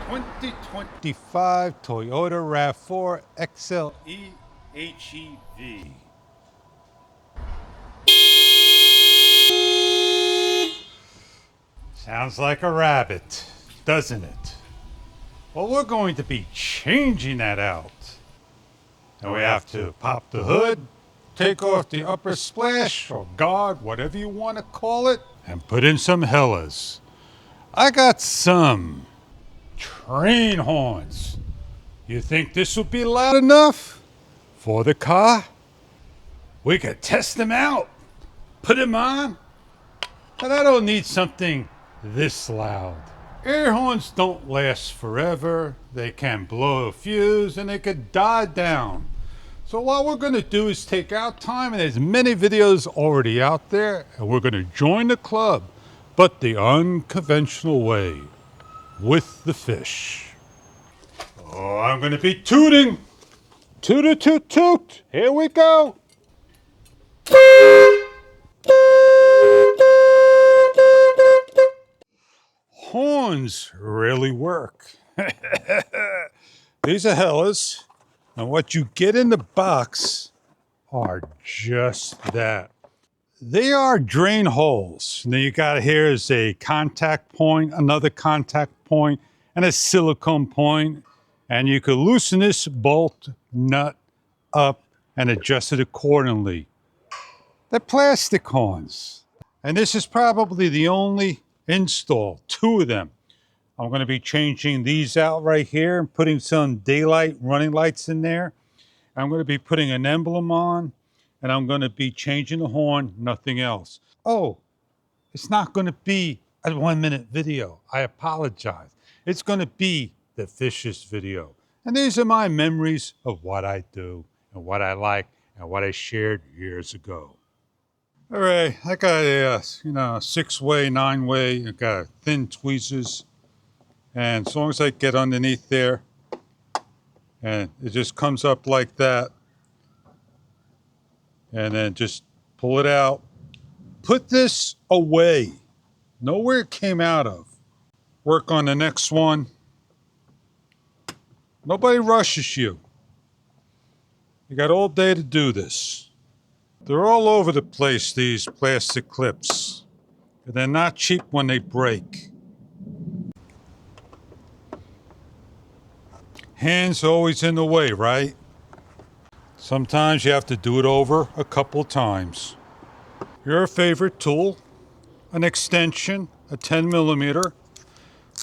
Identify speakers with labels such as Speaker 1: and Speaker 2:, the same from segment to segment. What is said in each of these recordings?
Speaker 1: 2025 Toyota RAV4 XLE HEV. Sounds like a rabbit, doesn't it? Well, we're going to be changing that out. And we have to pop the hood, take off the upper splash or guard, whatever you want to call it, and put in some Hellas. I got some train horns. You think this will be loud enough for the car? We could test them out, put them on, but I don't need something this loud. Air horns don't last forever. They can blow a fuse and they could die down. So what we're going to do is take our time, and there's many videos already out there, and we're going to join the club, but the unconventional way, with the fish. Oh, I'm going to be tooting. Toot toot toot. Here we go. Horns really work. These are Hellas, and what you get in the box are just that. They are drain holes. Now you got here is a contact point, another contact point, and a silicone point, and you could loosen this bolt nut up and adjust it accordingly. They're plastic horns, and this is probably the only install, two of them. I'm going to be changing these out right here and putting some daylight running lights in there. I'm going to be putting an emblem on, and I'm going to be changing the horn, nothing else. Oh, it's not going to be a 1-minute video. I apologize. It's going to be the fish's video. And these are my memories of what I do and what I like and what I shared years ago. All right, I got a 6-way, 9-way. I got thin tweezers, and as long as I get underneath there, and it just comes up like that, and then just pull it out. Put this away. Know where it came out of. Work on the next one. Nobody rushes you. You got all day to do this. They're all over the place, these plastic clips. They're not cheap when they break. Hands always in the way, right? Sometimes you have to do it over a couple times. Your favorite tool, an extension, a 10mm,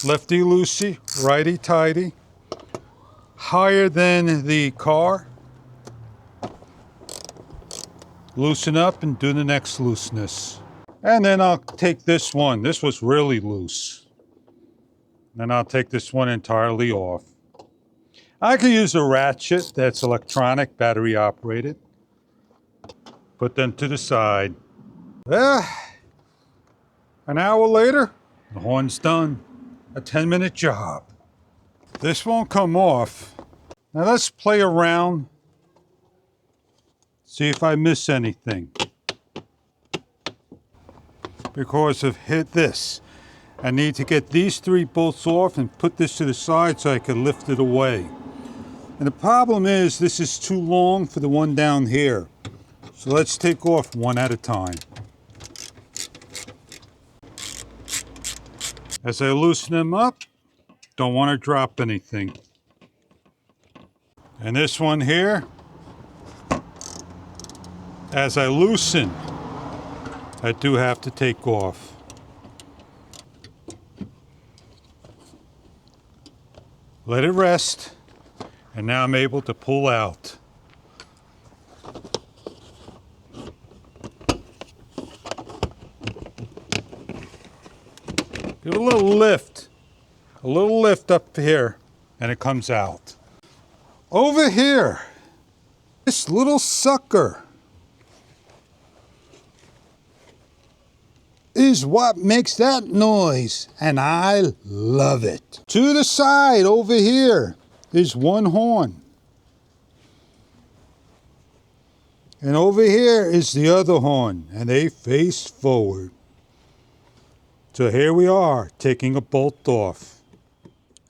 Speaker 1: lefty-loosey, righty-tighty, higher than the car. Loosen up and do the next looseness. And then I'll take this one. This was really loose. Then I'll take this one entirely off. I could use a ratchet that's electronic, battery operated. Put them to the side. An hour later, the horn's done. A 10-minute job. This won't come off. Now let's play around. See if I miss anything. Because I've hit this. I need to get these 3 bolts off and put this to the side so I can lift it away. And the problem is this is too long for the one down here. So let's take off one at a time. As I loosen them up, don't want to drop anything. And this one here, as I loosen, I do have to take off. Let it rest, and now I'm able to pull out. Give it a little lift up here, and it comes out. Over here, this little sucker is what makes that noise, and I love it. To the side over here is one horn. And over here is the other horn, and they face forward. So here we are, taking a bolt off.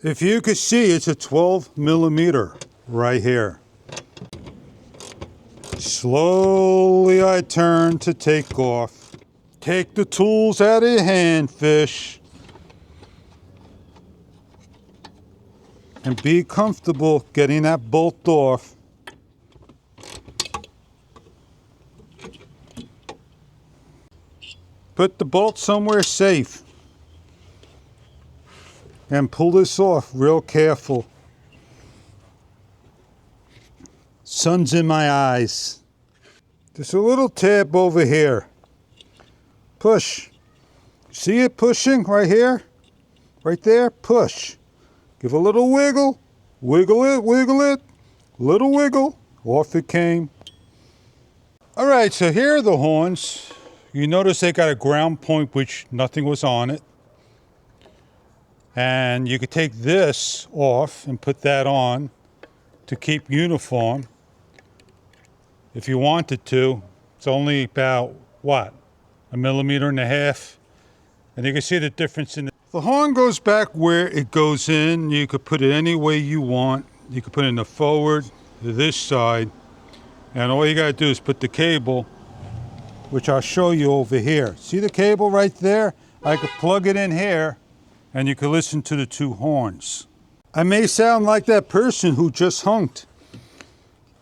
Speaker 1: If you could see, it's a 12 millimeter right here. Slowly I turn to take off. Take the tools out of your hand, fish. And be comfortable getting that bolt off. Put the bolt somewhere safe. And pull this off real careful. Sun's in my eyes. There's a little tab over here. Push. See it pushing right here? Right there? Push. Give a little wiggle. Wiggle it, wiggle it. Little wiggle. Off it came. All right, so here are the horns. You notice they got a ground point, which nothing was on it. And you could take this off and put that on to keep uniform if you wanted to. It's only about, what, 1.5 millimeters. And you can see the difference in the horn goes back where it goes in. You could put it any way you want. You could put it in the forward, this side. And all you gotta do is put the cable, which I'll show you over here. See the cable right there? I could plug it in here and you can listen to the two horns. I may sound like that person who just honked.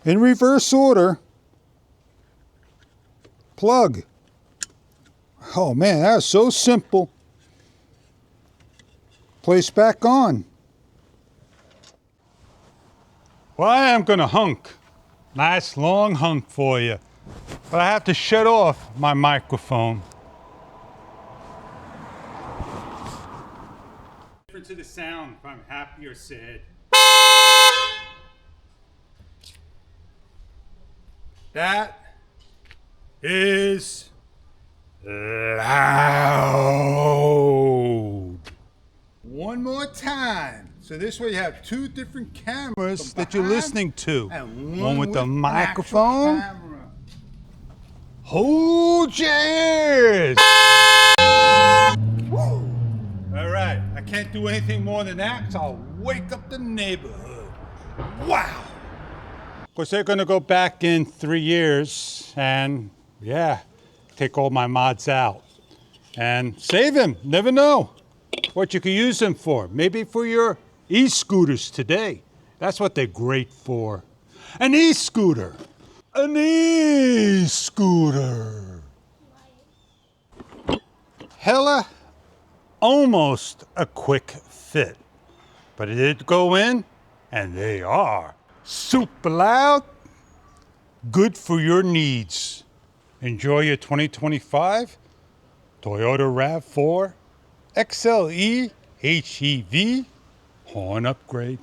Speaker 1: In reverse order, plug. Oh man, that was so simple. Place back on. Well, I am gonna hunk. Nice long hunk for you. But I have to shut off my microphone. Difference of the sound if I'm happy or sad. That is loud. One more time. So this way you have two different cameras that you're listening to. And one with the microphone. Hold your ears. Woo. All right, I can't do anything more than that because I'll wake up the neighborhood. Wow. Of course, they're gonna go back in 3 years and yeah, take all my mods out and save them. Never know what you could use them for. Maybe for your e-scooters today. That's what they're great for. An e-scooter. An e-scooter. Hella, almost a quick fit. But it did go in, and they are super loud, good for your needs. Enjoy your 2025 Toyota Rav 4 XLE HEV Horn upgrade.